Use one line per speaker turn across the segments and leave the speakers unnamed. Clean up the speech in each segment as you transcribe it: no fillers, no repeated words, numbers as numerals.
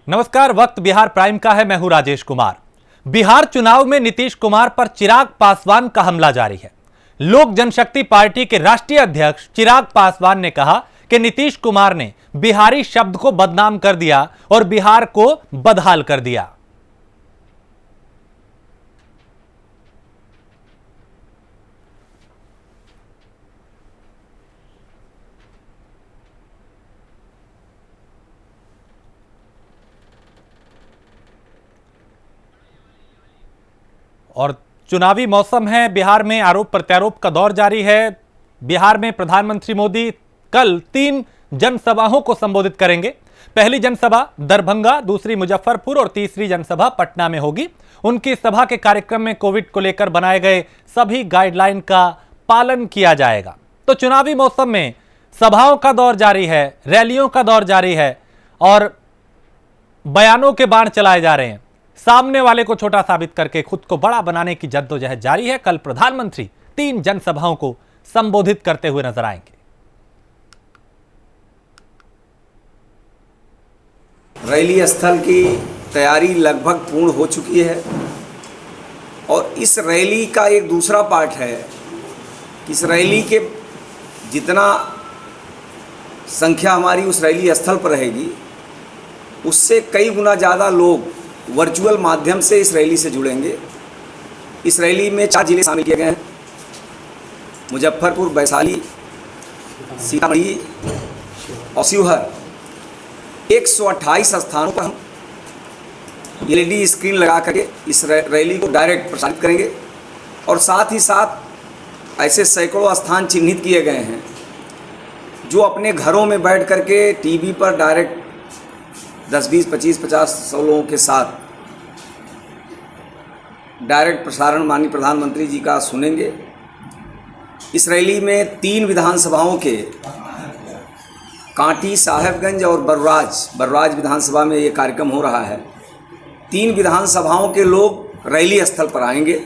नमस्कार। वक्त बिहार प्राइम का है। मैं हूं राजेश कुमार। बिहार चुनाव में नीतीश कुमार पर चिराग पासवान का हमला जारी है। लोक जनशक्ति पार्टी के राष्ट्रीय अध्यक्ष चिराग पासवान ने कहा कि नीतीश कुमार ने बिहारी शब्द को बदनाम कर दिया और बिहार को बदहाल कर दिया। और चुनावी मौसम है। बिहार में आरोप प्रत्यारोप का दौर जारी है। बिहार में प्रधानमंत्री मोदी कल 3 जनसभाओं को संबोधित करेंगे। पहली जनसभा दरभंगा, दूसरी मुजफ्फरपुर और तीसरी जनसभा पटना में होगी। उनकी सभा के कार्यक्रम में कोविड को लेकर बनाए गए सभी गाइडलाइन का पालन किया जाएगा। तो चुनावी मौसम में सभाओं का दौर जारी है, रैलियों का दौर जारी है और बयानों के बाण चलाए जा रहे हैं। सामने वाले को छोटा साबित करके खुद को बड़ा बनाने की जद्दोजहद जारी है। कल प्रधानमंत्री 3 जनसभाओं को संबोधित करते हुए नजर आएंगे।
रैली स्थल की तैयारी लगभग पूर्ण हो चुकी है और इस रैली का एक दूसरा पार्ट है कि इस रैली के जितना संख्या हमारी उस रैली स्थल पर रहेगी, उससे कई गुना ज़्यादा लोग वर्चुअल माध्यम से इस रैली से जुड़ेंगे। इस रैली में 4 जिले शामिल किए गए हैं: मुजफ्फरपुर, वैशाली, सीतामढ़ी और शिवहर। 128 स्थानों पर हम LED स्क्रीन लगा करके इस रैली को डायरेक्ट प्रसारित करेंगे और साथ ही साथ ऐसे सैकड़ों स्थान चिन्हित किए गए हैं जो अपने घरों में बैठ करके टीवी पर डायरेक्ट 10, 20, 25, 50, 100 लोगों के साथ डायरेक्ट प्रसारण माननीय प्रधानमंत्री जी का सुनेंगे। इस रैली में 3 विधानसभाओं के कांटी, साहेबगंज और बर्राज विधानसभा में ये कार्यक्रम हो रहा है। 3 विधानसभाओं के लोग रैली स्थल पर आएंगे।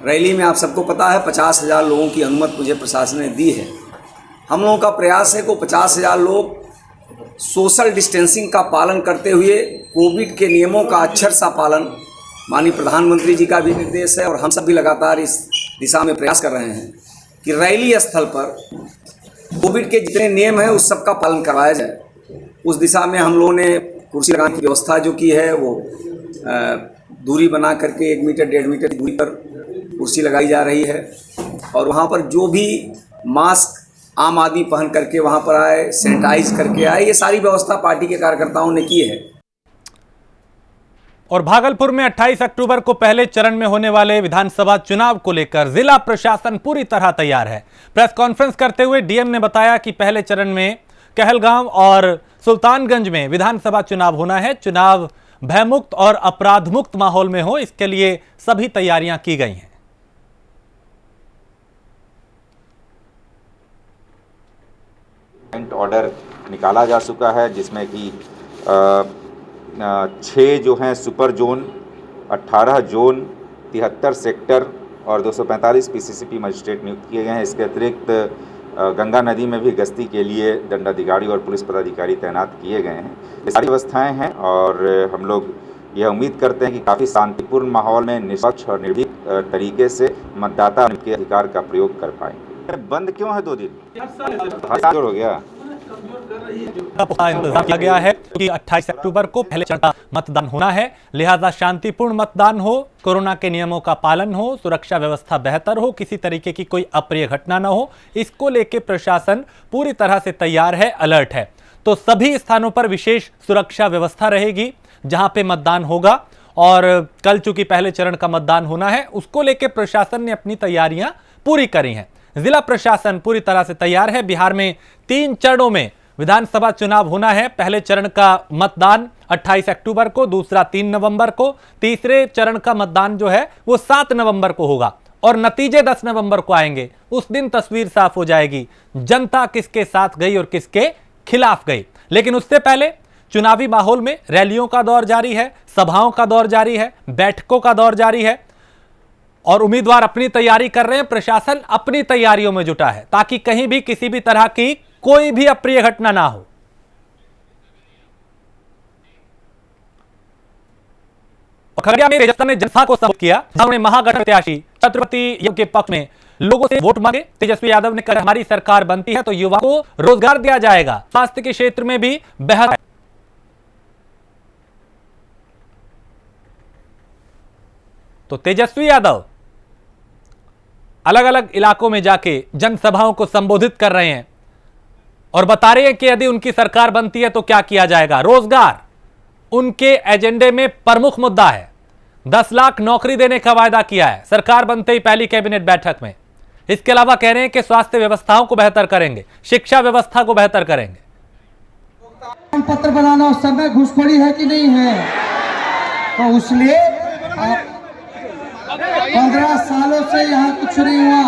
रैली में आप सबको पता है 50,000 लोगों की अनुमति मुझे प्रशासन ने दी है। हम लोगों का प्रयास है कि 50,000 लोग सोशल डिस्टेंसिंग का पालन करते हुए कोविड के नियमों का अक्षरशः पालन, माननीय प्रधानमंत्री जी का भी निर्देश है और हम सब भी लगातार इस दिशा में प्रयास कर रहे हैं कि रैली स्थल पर कोविड के जितने नियम हैं उस सब का पालन करवाया जाए। उस दिशा में हम लोगों ने कुर्सी लगाने की व्यवस्था जो की है वो दूरी बना करके 1 मीटर 1.5 मीटर की दूरी पर कुर्सी लगाई जा रही है और वहाँ पर जो भी मास्क आम आदमी पहन करके वहाँ पर आए, सैनिटाइज करके आए, ये सारी व्यवस्था पार्टी के कार्यकर्ताओं ने की है।
और भागलपुर में 28 अक्टूबर को पहले चरण में होने वाले विधानसभा चुनाव को लेकर जिला प्रशासन पूरी तरह तैयार है। प्रेस कॉन्फ्रेंस करते हुए डीएम ने बताया कि पहले चरण में कहलगांव और सुल्तानगंज में विधानसभा चुनाव होना है। चुनाव भयमुक्त और अपराध मुक्त माहौल में हो, इसके लिए सभी तैयारियां की गई हैं।
ऑर्डर निकाला जा चुका है जिसमें कि 6 जो हैं सुपर जोन, 18 जोन, 73 सेक्टर और 245 PCCP मजिस्ट्रेट नियुक्त किए गए हैं। इसके अतिरिक्त गंगा नदी में भी गश्ती के लिए दंडाधिकारी और पुलिस पदाधिकारी तैनात किए गए हैं। ये सारी व्यवस्थाएं हैं और हम लोग यह उम्मीद करते हैं कि काफ़ी शांतिपूर्ण माहौल में निष्पक्ष और निर्भीक तरीके से मतदाता उनके अधिकार का प्रयोग कर पाएंगे। बंद क्यों है 2 दिन? हो गया।
इंतजाम किया गया है क्योंकि 28 अक्टूबर को पहले चरण का मतदान होना है, लिहाजा शांतिपूर्ण मतदान हो, कोरोना के नियमों का पालन हो, सुरक्षा व्यवस्था बेहतर हो, किसी तरीके की कोई अप्रिय घटना न हो, इसको लेकर प्रशासन पूरी तरह से तैयार है, अलर्ट है। तो सभी स्थानों पर विशेष सुरक्षा व्यवस्था रहेगी जहां पे मतदान होगा और कल चूंकि पहले चरण का मतदान होना है, उसको लेकर प्रशासन ने अपनी तैयारियां पूरी करी हैं। जिला प्रशासन पूरी तरह से तैयार है। बिहार में 3 चरणों में विधानसभा चुनाव होना है। पहले चरण का मतदान 28 अक्टूबर को, दूसरा 3 नवंबर को, तीसरे चरण का मतदान जो है वो 7 नवंबर को होगा और नतीजे 10 नवंबर को आएंगे। उस दिन तस्वीर साफ हो जाएगी, जनता किसके साथ गई और किसके खिलाफ गई। लेकिन उससे पहले चुनावी माहौल में रैलियों का दौर जारी है, सभाओं का दौर जारी है, बैठकों का दौर जारी है और उम्मीदवार अपनी तैयारी कर रहे हैं। प्रशासन अपनी तैयारियों में जुटा है ताकि कहीं भी किसी भी तरह की कोई भी अप्रिय घटना ना हो। खगड़िया में तेजस्वी ने जनसभा को संबोधित किया, जहां उन्होंने महागठबंधन प्रत्याशी छत्रपति यादव के पक्ष में लोगों से वोट मांगे। तेजस्वी यादव ने कहा, हमारी सरकार बनती है तो युवा को रोजगार दिया जाएगा, स्वास्थ्य के क्षेत्र में भी बेहतर। तो तेजस्वी यादव अलग अलग इलाकों में जाके जनसभाओं को संबोधित कर रहे हैं और बता रहे हैं कि यदि उनकी सरकार बनती है तो क्या किया जाएगा। रोजगार उनके एजेंडे में प्रमुख मुद्दा है। 10 लाख नौकरी देने का वायदा किया है सरकार बनते ही पहली कैबिनेट बैठक में। इसके अलावा कह रहे हैं कि स्वास्थ्य व्यवस्थाओं को बेहतर करेंगे, शिक्षा व्यवस्था को बेहतर करेंगे।
पत्र बनाना उस समय घुसखोरी है कि नहीं है, तो इसलिए 15 सालों से यहाँ कुछ नहीं हुआ।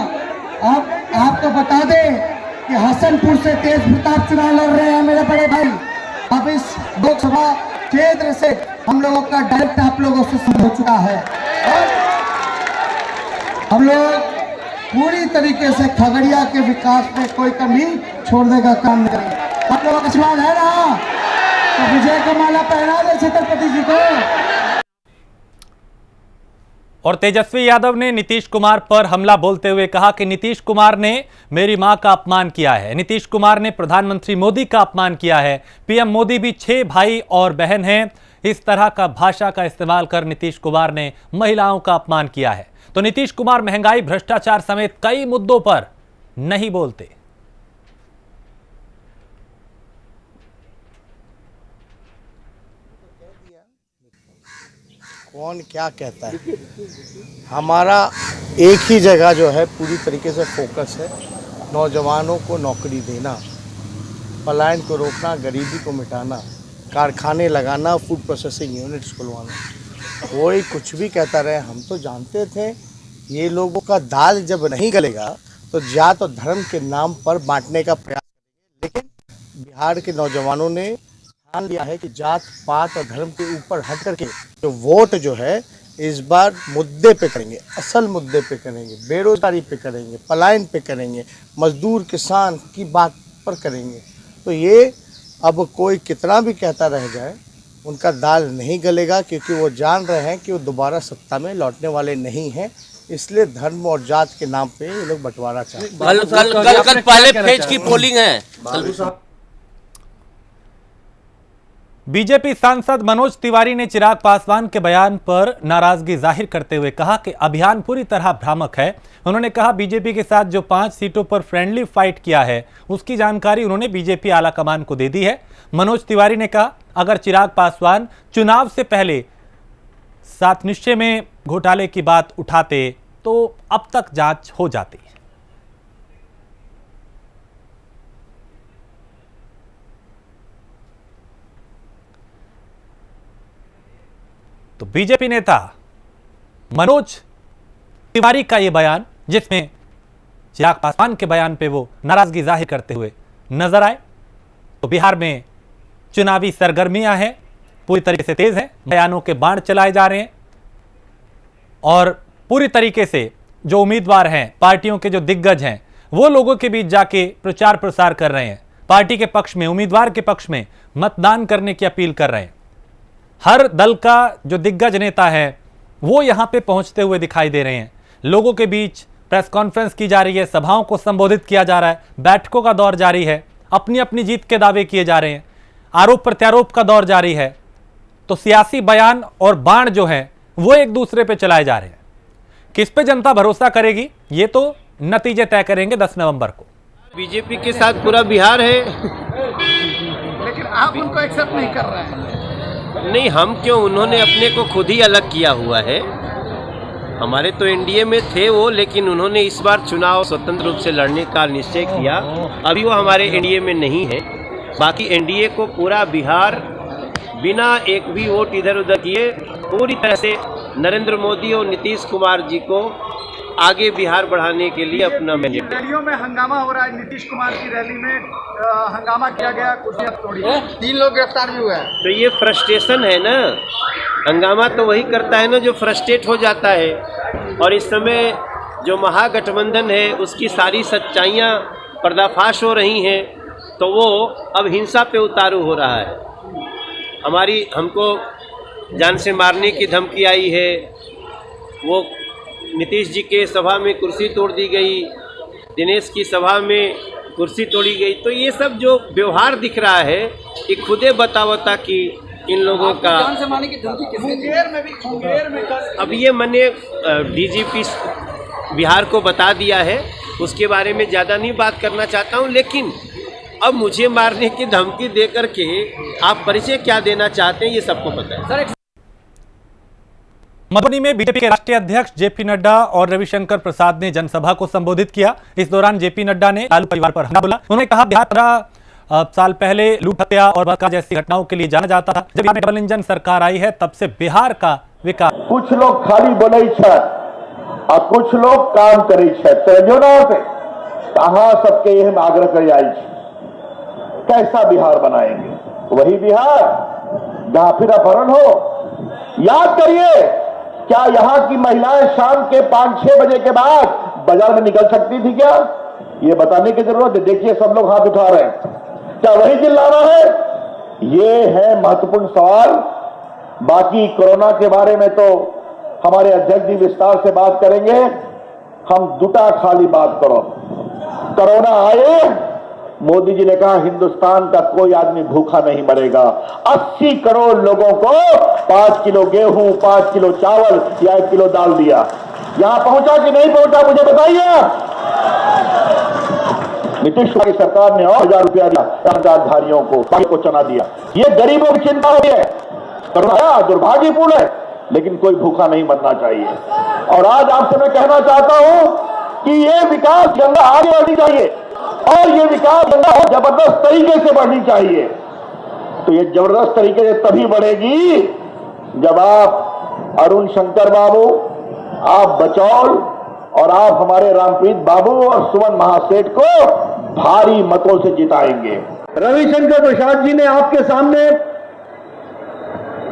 अब आपको बता दें कि हसनपुर से तेज प्रताप चुनाव लड़ रहे हैं मेरे बड़े भाई। अब इस लोकसभा क्षेत्र से हम लोगों का डायरेक्ट आप लोगों से शुरू हो चुका है और हम लोग पूरी तरीके से खगड़िया के विकास में कोई कमी छोड़ने का काम नहीं करेंगे। आप लोगों का आशीर्वाद है ना, तो विजय को माला पहना दे छत्रपति जी को।
और तेजस्वी यादव ने नीतीश कुमार पर हमला बोलते हुए कहा कि नीतीश कुमार ने मेरी मां का अपमान किया है, नीतीश कुमार ने प्रधानमंत्री मोदी का अपमान किया है, पीएम मोदी भी 6 भाई और बहन हैं। इस तरह का भाषा का इस्तेमाल कर नीतीश कुमार ने महिलाओं का अपमान किया है। तो नीतीश कुमार महंगाई, भ्रष्टाचार समेत कई मुद्दों पर नहीं बोलते।
कौन क्या कहता है, हमारा एक ही जगह जो है पूरी तरीके से फोकस है, नौजवानों को नौकरी देना, पलायन को रोकना, गरीबी को मिटाना, कारखाने लगाना, फूड प्रोसेसिंग यूनिट्स खुलवाना। कोई कुछ भी कहता रहे, हम तो जानते थे ये लोगों का दाल जब नहीं गलेगा तो जात और धर्म के नाम पर बांटने का प्रयास करेंगे। लेकिन बिहार के नौजवानों ने ध्यान दिया है कि जात पात और धर्म के ऊपर हट करके जो वोट जो है इस बार मुद्दे पे करेंगे, असल मुद्दे पे करेंगे, बेरोजगारी पे करेंगे, पलायन पे करेंगे, मजदूर किसान की बात पर करेंगे। तो ये अब कोई कितना भी कहता रह जाए, उनका दाल नहीं गलेगा, क्योंकि वो जान रहे हैं कि वो दोबारा सत्ता में लौटने वाले नहीं हैं। इसलिए धर्म और जात के नाम पे ये लोग बंटवारा चाहते हैं।
कल पहले फेज की पोलिंग है।
बीजेपी सांसद मनोज तिवारी ने चिराग पासवान के बयान पर नाराजगी जाहिर करते हुए कहा कि अभियान पूरी तरह भ्रामक है। उन्होंने कहा बीजेपी के साथ जो 5 सीटों पर फ्रेंडली फाइट किया है उसकी जानकारी उन्होंने बीजेपी आलाकमान को दे दी है। मनोज तिवारी ने कहा अगर चिराग पासवान चुनाव से पहले सात निश्चय में घोटाले की बात उठाते तो अब तक जांच हो जाती। तो बीजेपी नेता मनोज तिवारी का यह बयान, जिसमें चिराग पासवान के बयान पे वो नाराजगी जाहिर करते हुए नजर आए। तो बिहार में चुनावी सरगर्मियां हैं, पूरी तरीके से तेज हैं, बयानों के बाण चलाए जा रहे हैं और पूरी तरीके से जो उम्मीदवार हैं, पार्टियों के जो दिग्गज हैं, वो लोगों के बीच जाके प्रचार प्रसार कर रहे हैं, पार्टी के पक्ष में, उम्मीदवार के पक्ष में मतदान करने की अपील कर रहे हैं। हर दल का जो दिग्गज नेता है वो यहां पे पहुंचते हुए दिखाई दे रहे हैं। लोगों के बीच प्रेस कॉन्फ्रेंस की जा रही है, सभाओं को संबोधित किया जा रहा है, बैठकों का दौर जारी है, अपनी अपनी जीत के दावे किए जा रहे हैं, आरोप प्रत्यारोप का दौर जारी है। तो सियासी बयान और बाण जो है वो एक दूसरे पे चलाए जा रहे हैं। किस पे जनता भरोसा करेगी ये तो नतीजे तय करेंगे 10 नवंबर को।
बीजेपी के साथ पूरा बिहार है,
लेकिन आप उनको एक्सेप्ट नहीं कर रहे हैं।
नहीं हम क्यों, उन्होंने अपने को खुद ही अलग किया हुआ है। हमारे तो एनडीए में थे वो, लेकिन उन्होंने इस बार चुनाव स्वतंत्र रूप से लड़ने का निश्चय किया। अभी वो हमारे एनडीए में नहीं है। बाकी एनडीए को पूरा बिहार बिना एक भी वोट इधर उधर किए पूरी तरह से नरेंद्र मोदी और नीतीश कुमार जी को आगे बिहार बढ़ाने के लिए अपना मैंडेट।
रैलियों में हंगामा हो रहा है, नीतीश कुमार की रैली में हंगामा किया गया, कुर्सियां तोड़ी, 3 लोग गिरफ्तार भी हुए हैं।
तो ये फ्रस्ट्रेशन है ना, हंगामा तो वही करता है ना जो फ्रस्ट्रेट हो जाता है। और इस समय जो महागठबंधन है उसकी सारी सच्चाइयाँ पर्दाफाश हो रही हैं, तो वो अब हिंसा पे उतारू हो रहा है। हमको जान से मारने की धमकी आई है, वो नीतीश जी के सभा में कुर्सी तोड़ दी गई, दिनेश की सभा में कुर्सी तोड़ी गई। तो ये सब जो व्यवहार दिख रहा है ये खुदे बतावता कि इन लोगों का अब ये मैंने डीजीपी बिहार को बता दिया है, उसके बारे में ज़्यादा नहीं बात करना चाहता हूँ। लेकिन अब मुझे मारने की धमकी दे करके आप परिचय क्या देना चाहते हैं ये सबको पता है।
मधुबनी में बीजेपी के राष्ट्रीय अध्यक्ष जेपी नड्डा और रविशंकर प्रसाद ने जनसभा को संबोधित किया। इस दौरान जेपी नड्डा ने लालू परिवार पर हमला बोला। उन्होंने कहा बिहार 15 साल पहले लूट हत्या और बलात्कार जैसी घटनाओं के लिए जाना जाता था। जब बिहार में डबल इंजन सरकार आई है तब से बिहार का विकास।
कुछ लोग खाली बोले और कुछ लोग काम करे कहा सबके यह आग्रह कर जाए कैसा बिहार बनाएंगे, वही बिहार जहां फिर अपहरण हो। याद करिए, क्या यहां की महिलाएं शाम के 5-6 बजे के बाद बाजार में निकल सकती थी क्या? ये बताने की जरूरत है। देखिए सब लोग हाथ उठा रहे हैं, क्या वही चिल्लाना है? ये है महत्वपूर्ण सवाल। बाकी कोरोना के बारे में तो हमारे अध्यक्ष जी विस्तार से बात करेंगे। हम दुटा खाली बात करो। कोरोना आए, मोदी जी ने कहा हिंदुस्तान का कोई आदमी भूखा नहीं मरेगा। 80 करोड़ लोगों को 5 किलो गेहूं, 5 किलो चावल या 1 किलो दाल दिया। यहां पहुंचा कि नहीं पहुंचा मुझे बताइए। नीतीश कुमार की सरकार ने और 1000 रुपया दिया राजधानियों को चना दिया। ये गरीबों की चिंता हो रही है। कोरोना दुर्भाग्यपूर्ण है, लेकिन कोई भूखा नहीं मरना चाहिए। और आज आपसे मैं कहना चाहता हूं कि ये विकास गंगा आगे बढ़नी चाहिए और ये विकास गंगा जबरदस्त तरीके से बढ़नी चाहिए। तो ये जबरदस्त तरीके से तभी बढ़ेगी जब आप अरुण शंकर बाबू, आप बचौल और आप हमारे रामप्रीत बाबू और सुमन महासेठ को भारी मतों से जिताएंगे।
रविशंकर प्रसाद जी ने आपके सामने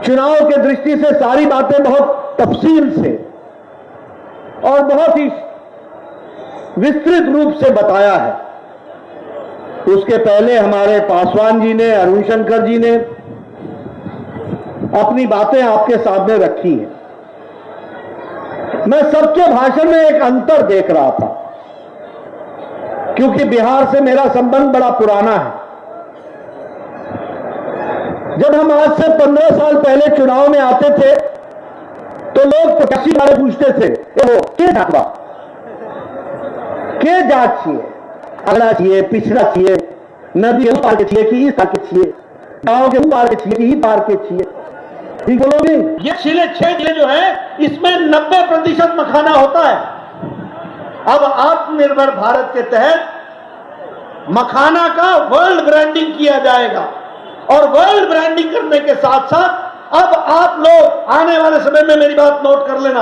चुनाव के दृष्टि से सारी बातें बहुत तफसील से और बहुत ही विस्तृत रूप से बताया है। उसके पहले हमारे पासवान जी ने, अरुण शंकर जी ने अपनी बातें आपके सामने रखी हैं। मैं सबके भाषण में एक अंतर देख रहा था, क्योंकि बिहार से मेरा संबंध बड़ा पुराना है। जब हम आज से 15 साल पहले चुनाव में आते थे तो लोग प्रत्याशी वाले पूछते थे के जात चाहिए, अगला चाहिए, पिछड़ा चाहिए, नदी उस पार के चाहिए कि इस पार के चाहिए, गांव के उस पार के चाहिए कि इस पार के चाहिए। ठीक बोलोगे? ये 6 जिले जो है इसमें 90% मखाना होता है। अब आत्मनिर्भर भारत के तहत मखाना का वर्ल्ड ब्रांडिंग किया जाएगा और वर्ल्ड ब्रांडिंग करने के साथ साथ अब आप लोग आने वाले समय में मेरी बात नोट कर लेना,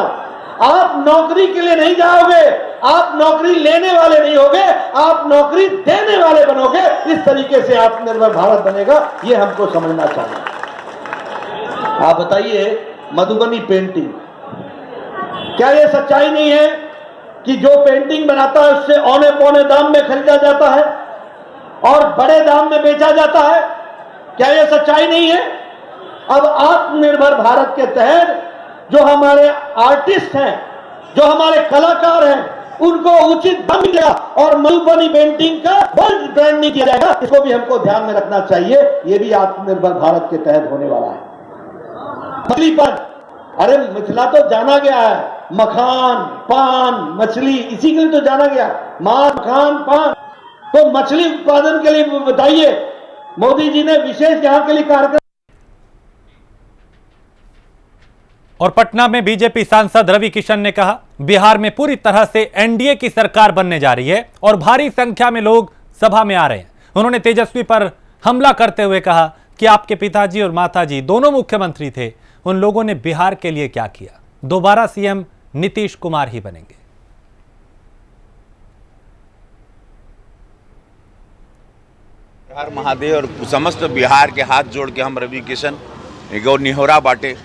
आप नौकरी के लिए नहीं जाओगे, आप नौकरी लेने वाले नहीं होगे, आप नौकरी देने वाले बनोगे। इस तरीके से आत्मनिर्भर भारत बनेगा, ये हमको समझना चाहिए। आप बताइए, मधुबनी पेंटिंग, क्या ये सच्चाई नहीं है कि जो पेंटिंग बनाता है उससे औने पौने दाम में खरीदा जाता है और बड़े दाम में बेचा जाता है? क्या ये सच्चाई नहीं है? अब आत्मनिर्भर भारत के तहत जो हमारे आर्टिस्ट हैं, जो हमारे कलाकार हैं, उनको उचित दाम मिलेगा और मधुबनी पेंटिंग का वर्ल्ड ब्रांडिंग किया जाएगा। इसको भी हमको ध्यान में रखना चाहिए। ये भी आत्मनिर्भर भारत के तहत होने वाला है। मछली पर, अरे मिथिला तो जाना गया है, मखान, पान, मछली, इसी के लिए तो जाना गया, मांस, मखान, पान। तो मछली उत्पादन के लिए बताइए, मोदी जी ने विशेष यहाँ के लिए कार्यक्रम।
और पटना में बीजेपी सांसद रवि किशन ने कहा, बिहार में पूरी तरह से एनडीए की सरकार बनने जा रही है और भारी संख्या में लोग सभा में आ रहे हैं। उन्होंने तेजस्वी पर हमला करते हुए कहा कि आपके पिताजी और माताजी दोनों मुख्यमंत्री थे, उन लोगों ने बिहार के लिए क्या किया? दोबारा सीएम नीतीश कुमार ही बनेंगे।
हर महादेव और समस्त बिहार के हाथ जोड़ के हम रवि किशन एगो निहोरा बाटे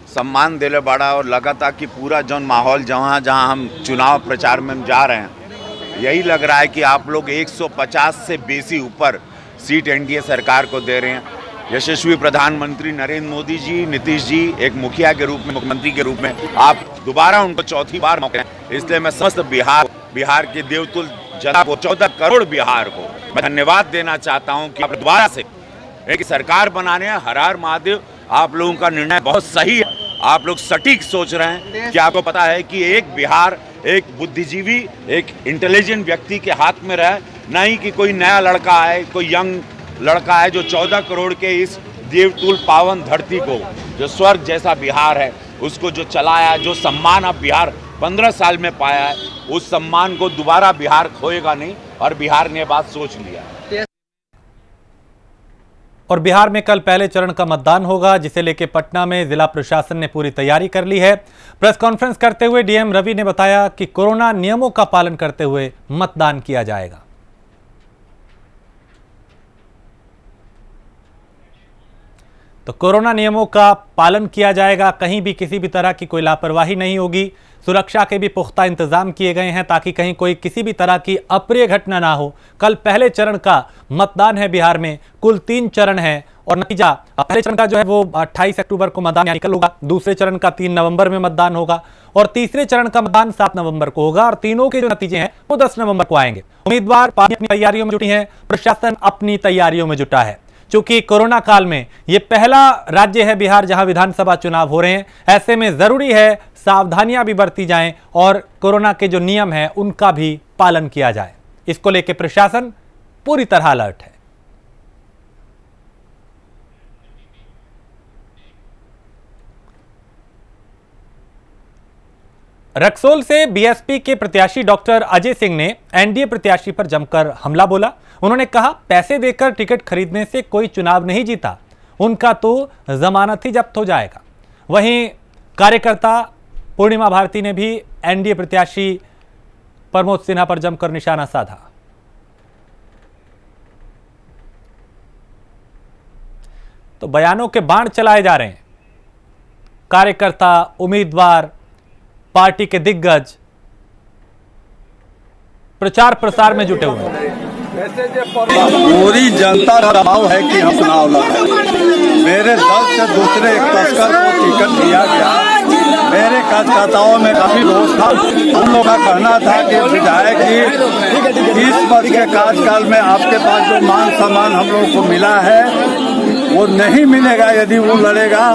सम्मान दिले बाड़ा और लगातार कि पूरा जौन माहौल जहाँ जहाँ हम चुनाव प्रचार में हम जा रहे हैं, यही लग रहा है कि आप लोग 150 से बेसी ऊपर सीट एनडीए सरकार को दे रहे हैं। यशस्वी प्रधानमंत्री नरेंद्र मोदी जी, नीतीश जी एक मुखिया के रूप में, मुख्यमंत्री के रूप में आप दोबारा उनको चौथी बार मौका दें। इसलिए मैं समस्त बिहार के देवतुल जनता को, 14 करोड़ बिहार को मैं धन्यवाद देना चाहता हूं कि आप दोबारा से एक सरकार बनाने हैं। हर हर महादेव, आप लोगों का निर्णय बहुत सही है, आप लोग सटीक सोच रहे हैं कि आपको पता है कि एक बिहार एक बुद्धिजीवी, एक इंटेलिजेंट व्यक्ति के हाथ में रहे, नहीं कि कोई नया लड़का है, कोई यंग लड़का है जो 14 करोड़ के इस देवतुल पावन धरती को, जो स्वर्ग जैसा बिहार है, उसको जो चलाया, जो सम्मान अब बिहार 15 साल में पाया है, उस सम्मान को दोबारा बिहार खोएगा नहीं। और बिहार ने बात सोच लिया।
और बिहार में कल पहले चरण का मतदान होगा, जिसे लेकर पटना में जिला प्रशासन ने पूरी तैयारी कर ली है। प्रेस कॉन्फ्रेंस करते हुए डीएम रवि ने बताया कि कोरोना नियमों का पालन करते हुए मतदान किया जाएगा। तो कोरोना नियमों का पालन किया जाएगा, कहीं भी किसी भी तरह की कोई लापरवाही नहीं होगी। सुरक्षा के भी पुख्ता इंतजाम किए गए हैं ताकि कहीं कोई किसी भी तरह की अप्रिय घटना ना हो। कल पहले चरण का मतदान है बिहार में, कुल 3 चरण है और नतीजा पहले चरण का जो है वो 28 अक्टूबर को मतदान कल होगा, दूसरे चरण का 3 नवंबर में मतदान होगा और तीसरे चरण का मतदान 7 नवंबर को होगा और तीनों के जो नतीजे हैं वो 10 नवंबर को आएंगे। उम्मीदवार अपनी तैयारियों में जुटी हैं, प्रशासन अपनी तैयारियों में जुटा है। चूंकि कोरोना काल में ये पहला राज्य है बिहार जहां विधानसभा चुनाव हो रहे हैं, ऐसे में जरूरी है सावधानियां भी बरती जाएं और कोरोना के जो नियम हैं उनका भी पालन किया जाए। इसको लेकर प्रशासन पूरी तरह अलर्ट है। रक्सौल से बीएसपी के प्रत्याशी डॉक्टर अजय सिंह ने एनडीए प्रत्याशी पर जमकर हमला बोला। उन्होंने कहा, पैसे देकर टिकट खरीदने से कोई चुनाव नहीं जीता, उनका तो जमानत ही जब्त हो जाएगा। वहीं कार्यकर्ता पूर्णिमा भारती ने भी एनडीए प्रत्याशी प्रमोद सिन्हा पर जमकर निशाना साधा। तो बयानों के बाण चलाए जा रहे हैं। कार्यकर्ता, उम्मीदवार, पार्टी के दिग्गज प्रचार प्रसार में जुटे हुए हैं।
पूरी जनता का दबाव है कि हम चुनाव लड़ें। मेरे दल से दूसरे एक तस्कर को टिकट दिया गया। मेरे कार्यकर्ताओं में काफी रोष था। हम लोग का कहना था कि विधायक जी 20 वर्ष के कार्यकाल में आपके पास जो मान सम्मान हम लोगों को मिला है वो नहीं मिलेगा। यदि वो लड़ेगा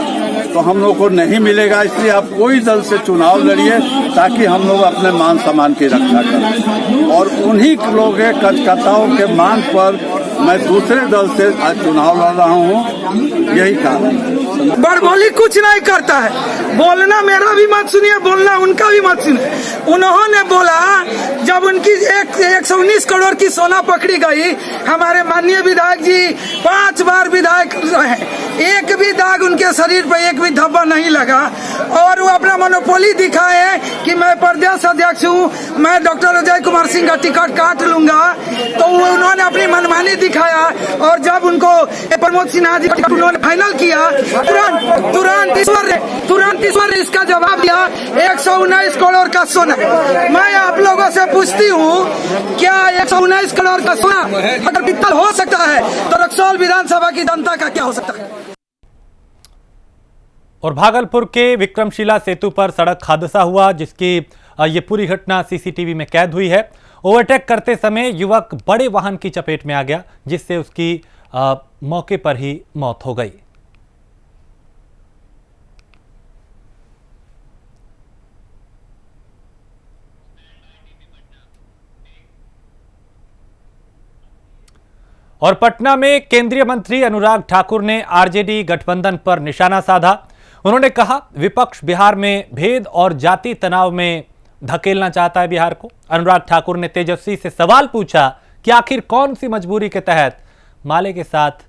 तो हम लोग को नहीं मिलेगा। इसलिए आप कोई दल से चुनाव लड़िए ताकि हम लोग अपने मान सम्मान की रक्षा करें। और उन्हीं लोगों के कार्यकर्ताओं के मांग पर मैं दूसरे दल से आज चुनाव लड़ रहा हूँ। यही कारण है।
बड़बोली कुछ नहीं करता है। बोलना मेरा भी मत सुनिए, बोलना उनका भी मत सुनिए। उन्होंने बोला जब उनकी 119 करोड़ की सोना पकड़ी गई, हमारे माननीय विधायक जी 5 बार विधायक रहे, एक भी दाग उनके शरीर पर एक भी धब्बा नहीं लगा और वो अपना मोनोपोली दिखाए कि मैं प्रदेश अध्यक्ष हूँ, मैं डॉक्टर अजय कुमार सिंह का टिकट काट लूंगा। तो उन्होंने अपनी मनमानी दिखाया और जब उनको प्रमोद सिन्हा जी का उन्होंने फाइनल किया, तुरंत ईश्वर ने इसका जवाब दिया 119 करोड़ का सोना। मैं आप लोगों से पूछती हूँ, क्या 119 करोड़ का सोना अगर पित्तल हो सकता है तो रक्सौल विधानसभा की जनता का क्या हो सकता है?
और भागलपुर के विक्रमशिला सेतु पर सड़क हादसा हुआ, जिसकी ये पूरी घटना सीसीटीवी में कैद हुई है। ओवरटेक करते समय युवक बड़े वाहन की चपेट में आ गया, जिससे उसकी मौके पर ही मौत हो गई। और पटना में केंद्रीय मंत्री अनुराग ठाकुर ने आरजेडी गठबंधन पर निशाना साधा। उन्होंने कहा, विपक्ष बिहार में भेद और जाति तनाव में धकेलना चाहता है बिहार को। अनुराग ठाकुर ने तेजस्वी से सवाल पूछा कि आखिर कौन सी मजबूरी के तहत माले के साथ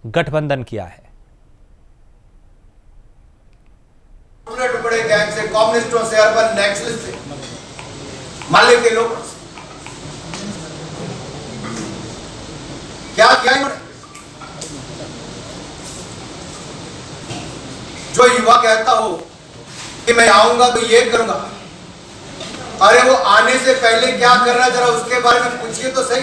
गठबंधन किया है।
टुकड़े टुकड़े गैंग से, कम्युनिस्टों से, अर्बन नेक्सलिस्ट से, माले के लोग क्या किया इन्होंने? जो युवा कहता हो कि मैं आऊंगा तो ये करूंगा, अरे वो आने से पहले क्या कर रहा है जरा उसके बारे में पूछिए तो सही।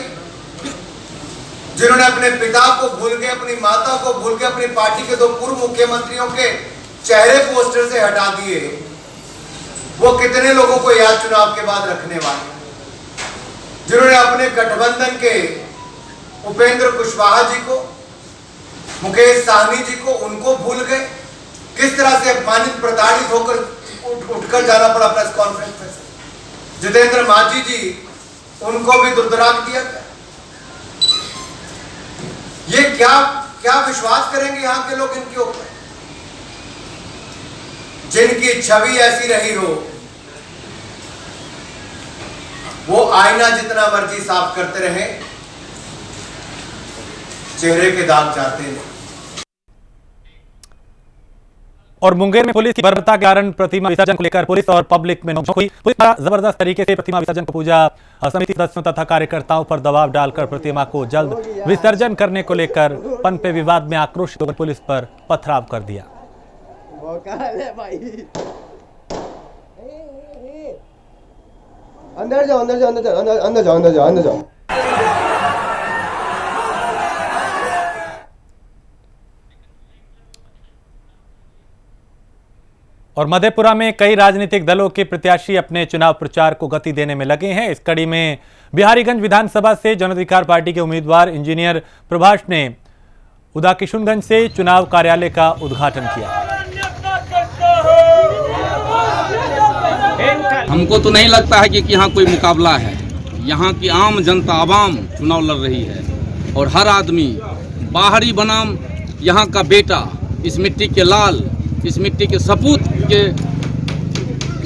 जिन्होंने अपने पिता को भूल के, अपनी माता को भूल के, अपनी पार्टी के 2 पूर्व मुख्यमंत्रियों के चेहरे पोस्टर से हटा दिए, वो कितने लोगों को याद चुनाव के बाद रखने वाले? जिन्होंने अपने गठबंधन के उपेंद्र कुशवाहा जी को, मुकेश साहनी जी को, उनको भूल गए? किस तरह से अपमानित, प्रताड़ित होकर उठकर जाना पड़ा प्रेस कॉन्फ्रेंस में? जितेंद्र मांझी जी, उनको भी दुर्दराग दिया गया। ये क्या विश्वास करेंगे यहाँ के लोग इनके ऊपर, जिनकी छवि ऐसी रही हो? वो आईना जितना मर्जी साफ करते रहे, चेहरे के दाग जाते हैं।
और मुंगेर में पुलिस की बर्बरता के कारण प्रतिमा विसर्जन को लेकर पुलिस और पब्लिक में नोकझोंक हुई। पुलिस द्वारा जबरदस्त तरीके से प्रतिमा विसर्जन को पूजा समिति सदस्यों तथा कार्यकर्ताओं पर दबाव डालकर प्रतिमा को जल्द विसर्जन करने को लेकर पनपे विवाद में आक्रोशित होकर पुलिस पर पथराव कर दिया।
अंदर जाओ, अंदर जाओ, अंदर जाओ, अंदर जाओ, अंदर जाओ, अंदर जाओ।
और मधेपुरा में कई राजनीतिक दलों के प्रत्याशी अपने चुनाव प्रचार को गति देने में लगे हैं। इस कड़ी में बिहारीगंज विधानसभा से जन अधिकार पार्टी के उम्मीदवार इंजीनियर प्रभाष ने उदाकिशुनगंज से चुनाव कार्यालय का उद्घाटन किया।
हमको तो नहीं लगता है कि यहाँ कोई मुकाबला है। यहाँ की आम जनता आवाम चुनाव लड़ रही है और हर आदमी बाहरी बनाम यहाँ का बेटा, इस मिट्टी के लाल, इस मिट्टी के सपूत के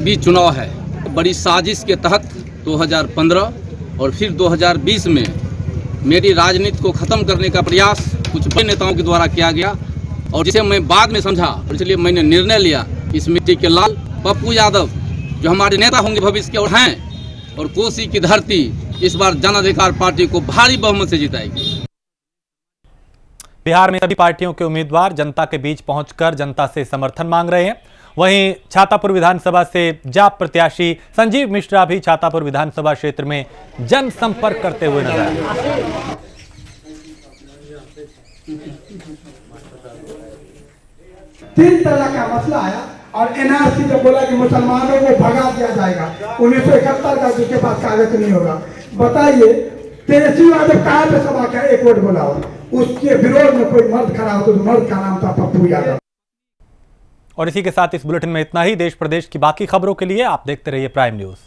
बीच चुनाव है। बड़ी साजिश के तहत 2015 और फिर 2020 में मेरी राजनीति को ख़त्म करने का प्रयास कुछ बड़े नेताओं के द्वारा किया गया और जिसे मैं बाद में समझा, और इसलिए मैंने निर्णय लिया इस मिट्टी के लाल पप्पू यादव जो हमारे नेता होंगे भविष्य के और हैं, और कोसी की धरती इस बार जन अधिकार पार्टी को भारी बहुमत से जिताएगी।
बिहार में सभी पार्टियों के उम्मीदवार जनता के बीच पहुंचकर जनता से समर्थन मांग रहे हैं। वहीं छातापुर विधानसभा से जाप प्रत्याशी संजीव मिश्रा भी छातापुर विधानसभा क्षेत्र में जनसंपर्क करते हुए नजर आए।
3 तरह का मसला है और एनआरसी जब बोला कि मुसलमानों को भगा दिया जाएगा, 1971 का जिसके पास कागज नहीं होगा, बताइए तेजस्वी यादव कहाँ पे सभा का एक वोट बोला हो? उसके विरोध में कोई मर्द खड़ा हो तो मर्द का नाम था पप्पू यादव।
और इसी के साथ इस बुलेटिन में इतना ही। देश प्रदेश की बाकी खबरों के लिए आप देखते रहिए प्राइम न्यूज।